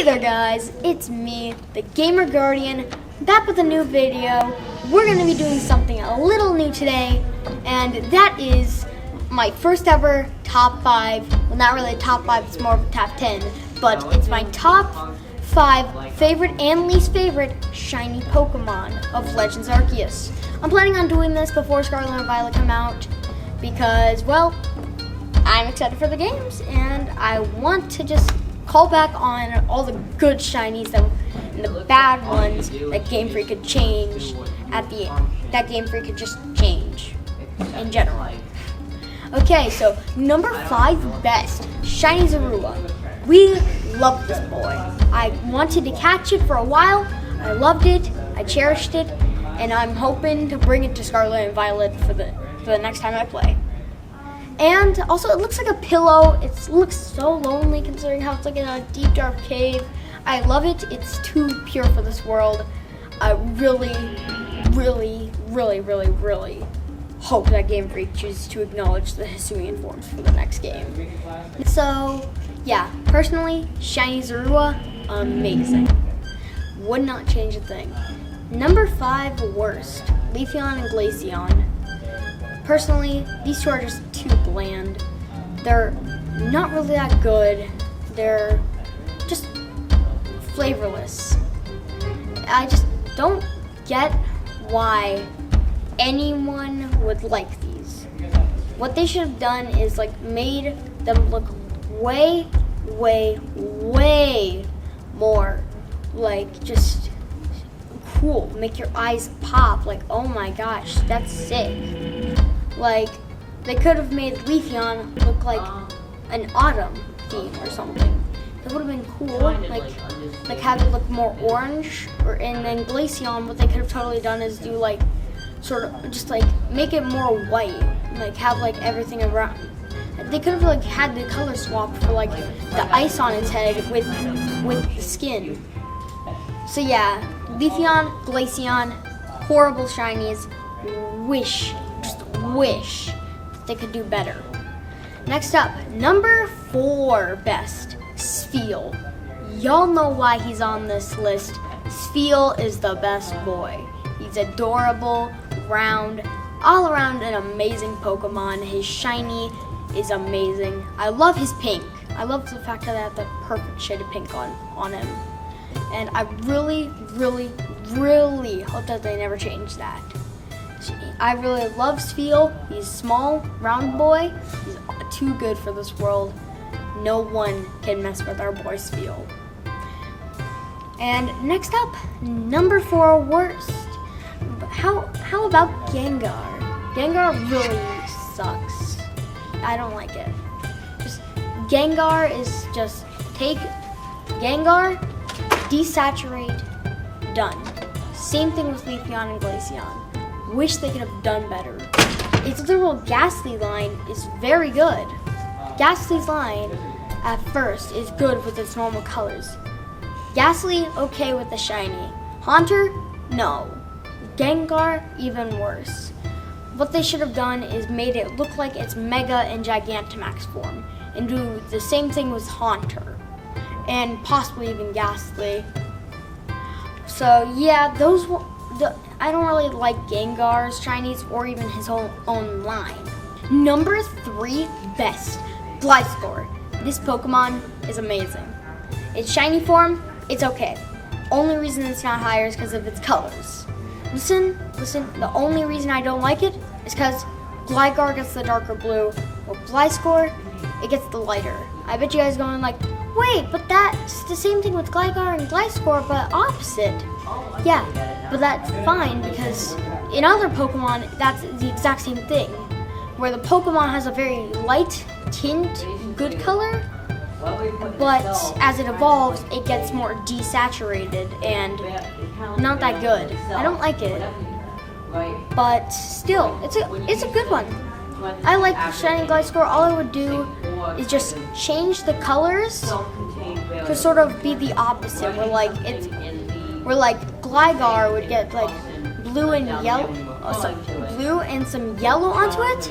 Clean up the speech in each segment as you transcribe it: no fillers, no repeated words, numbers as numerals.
there guys, it's me, the Gamer Guardian, back with a new video. We're going to be doing something a little new today, and that is my first ever top 5, well not really a top 5, it's more of a top 10, but it's my top 5 favorite and least favorite shiny Pokemon of Legends Arceus. I'm planning on doing this before Scarlet and Violet come out because, well, I'm excited for the games and I want to just call back on all the good shinies and the bad ones that Game Freak could change that Game Freak could just change in general. Okay, so number 5 best, Shiny Zorua. We love this boy. I wanted to catch it for a while. I loved it. I cherished it, and I'm hoping to bring it to Scarlet and Violet for the next time I play. And also, it looks like a pillow. It looks so lonely considering how it's like in a deep, dark cave. I love it. It's too pure for this world. I really, really, really, really, really hope that Game Freak chooses to acknowledge the Hisuian forms for the next game. So, yeah, personally, Shiny Zorua, amazing. Would not change a thing. Number 5 worst, Leafeon and Glaceon. Personally, these two are just too bland. They're not really that good. They're just flavorless. I just don't get why anyone would like these. What they should have done is like made them look way, way, way more like just cool. Make your eyes pop. Like, oh my gosh, that's sick. Like, they could have made Leafeon look like an autumn theme or something. It would have been cool. Like have it look more orange. And then Glaceon, what they could have totally done is do like sort of just like make it more white. Like have like everything around. They could have like had the color swap for like the ice on its head with the skin. So yeah, Leafeon, Glaceon, horrible shinies. Wish they could do better. Next up, number 4 best, Spheal. Y'all know why he's on this list. Spheal is the best boy. He's adorable, round, all around an amazing Pokemon. His shiny is amazing. I love his pink. I love the fact that I have the perfect shade of pink on him. And I really, really, really hope that they never change that. I really love Spheal. He's small, round boy. He's too good for this world. No one can mess with our boy Spheal. And next up, number 4 worst. How about Gengar? Gengar really sucks. I don't like it. Just Gengar is just take Gengar, desaturate, done. Same thing with Leafeon and Glaceon. Wish they could have done better. Its literal Ghastly line is very good. Ghastly's line at first is good with its normal colors. Ghastly, okay with the shiny. Haunter, no. Gengar, even worse. What they should have done is made it look like its Mega and Gigantamax form and do the same thing with Haunter and possibly even Ghastly. So yeah, I don't really like Gengar's shinies or even his own line. Number 3 best, Gliscor. This Pokemon is amazing. Its shiny form, it's okay. Only reason it's not higher is because of its colors. Listen, the only reason I don't like it is because Gligar gets the darker blue, while Gliscor, it gets the lighter. I bet you guys are going like, wait, but that's the same thing with Gligar and Gliscor, but opposite. Yeah, but that's fine because in other Pokemon, that's the exact same thing. Where the Pokemon has a very light tint, good color, but as it evolves, it gets more desaturated and not that good. I don't like it, but still, it's a good one. I like Shiny Gliscor. All I would do is just change the colors to sort of be the opposite, where like Gligar would get like blue and yellow, blue and some yellow onto it,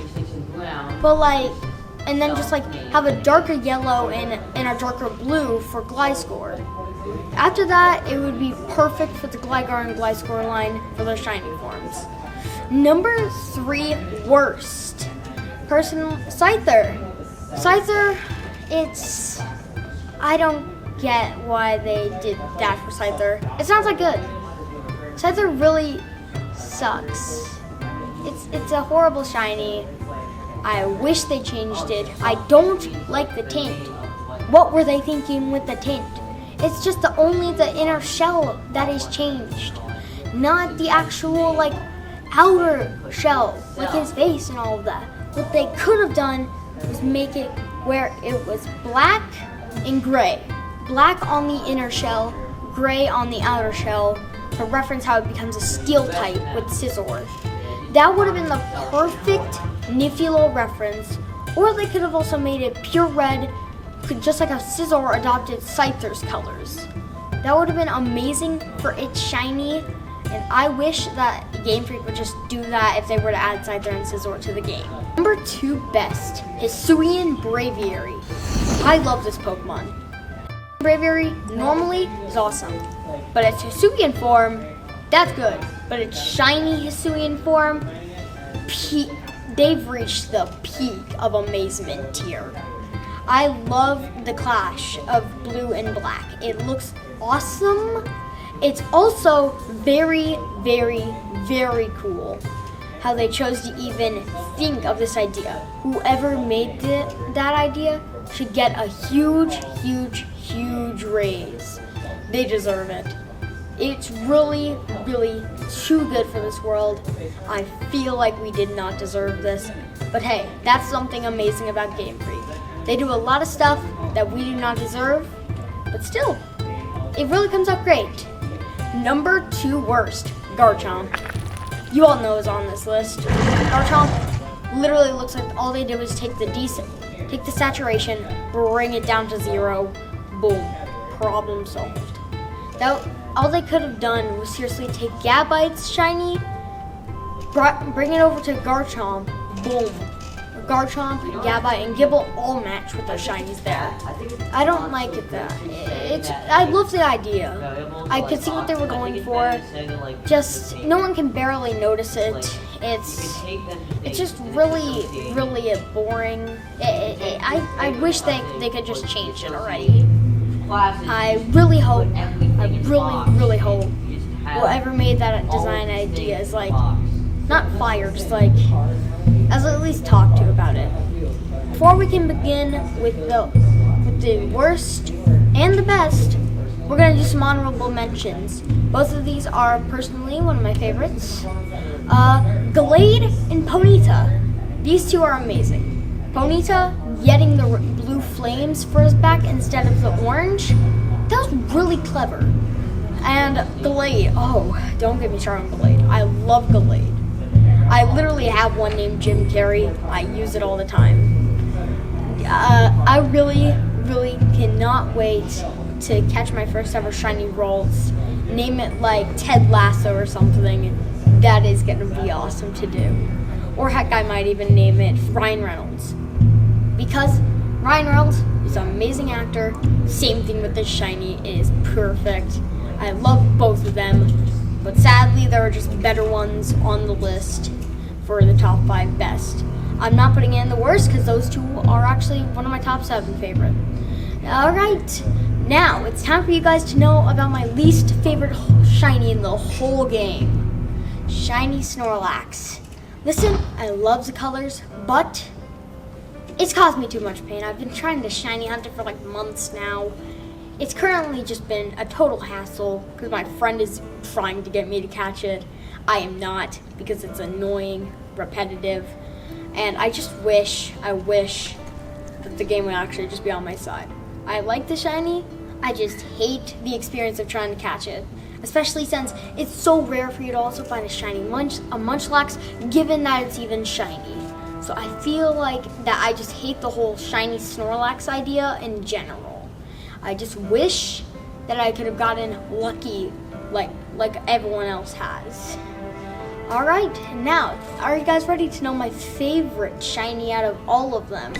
but like and then just like have a darker yellow and a darker blue for Gliscor. After that, it would be perfect for the Gligar and Gliscor line for their shiny forms. Number 3 worst. Personal Scyther. Scyther, I don't get why they did that for Scyther. It's not that good. Scyther really sucks. It's a horrible shiny. I wish they changed it. I don't like the tint. What were they thinking with the tint? It's just only the inner shell that is changed, not the actual like outer shell, like his face and all of that. What they could have done was make it where it was black and gray. Black on the inner shell, gray on the outer shell, to reference how it becomes a steel type with Scizor. That would have been the perfect Niffalo reference, or they could have also made it pure red, just like how Scizor adopted Scyther's colors. That would have been amazing for its shiny, and I wish that Game Freak would just do that if they were to add Scyther and Scizor to the game. Number 2 best, Hisuian Braviary. I love this Pokemon. Braviary normally is awesome, but its Hisuian form, that's good. But its shiny Hisuian form, they've reached the peak of amazement tier. I love the clash of blue and black. It looks awesome. It's also very, very, very cool how they chose to even think of this idea. Whoever made that idea should get a huge, huge, huge raise. They deserve it. It's really, really too good for this world. I feel like we did not deserve this. But hey, that's something amazing about Game Freak. They do a lot of stuff that we do not deserve, but still, it really comes out great. Number 2 worst, Garchomp. You all know is on this list. Garchomp literally looks like all they did was take the saturation, bring it down to 0, boom, problem solved. All they could have done was seriously take Gabite's shiny, bring it over to Garchomp, boom. Garchomp, Gabite, and Gible all match with their shinies there. I don't like it that. I love the idea. I could see what they were going for. Just no one can barely notice it. It's just really, really boring. I wish they could just change it already. I really hope whoever made that design idea is like not fired, just like as at least talk to about it. Before we can begin with the worst and the best, we're gonna do some honorable mentions. Both of these are personally one of my favorites. Glade and Ponyta. These two are amazing. Ponyta getting the blue flames for his back instead of the orange, that was really clever. And Glade, oh, don't get me started on Glade. I love Glade. I literally have one named Jim Carrey. I use it all the time. I really, really cannot wait to catch my first ever shiny rolls. Name it like Ted Lasso or something. That is gonna be awesome to do. Or heck, I might even name it Ryan Reynolds. Because Ryan Reynolds is an amazing actor. Same thing with this shiny. It is perfect. I love both of them. But sadly, there are just better ones on the list for the top 5 best. I'm not putting in the worst because those two are actually one of my top 7 favorite. Alright, now it's time for you guys to know about my least favorite shiny in the whole game. Shiny Snorlax. Listen, I love the colors, but it's caused me too much pain. I've been trying to shiny hunt it for like months now. It's currently just been a total hassle because my friend is trying to get me to catch it. I am not because it's annoying, repetitive, and I wish that the game would actually just be on my side. I like the shiny, I just hate the experience of trying to catch it, especially since it's so rare for you to also find a shiny Munchlax, given that it's even shiny. So I feel like that I just hate the whole shiny Snorlax idea in general. I just wish that I could have gotten lucky like everyone else has. Alright, now, are you guys ready to know my favorite shiny out of all of them?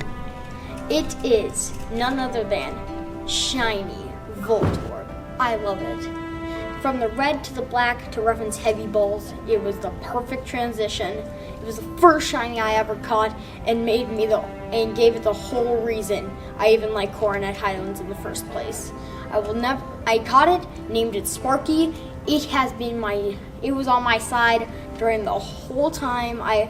It is none other than shiny Voltorb. I love it. From the red to the black to reference heavy balls, it was the perfect transition. It was the first shiny I ever caught and gave it the whole reason I even like Coronet Highlands in the first place. I caught it, named it Sparky. It was on my side during the whole time I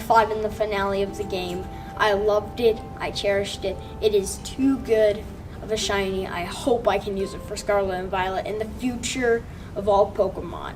fought in the finale of the game. I loved it, I cherished it. It is too good of a shiny. I hope I can use it for Scarlet and Violet in the future of all Pokemon.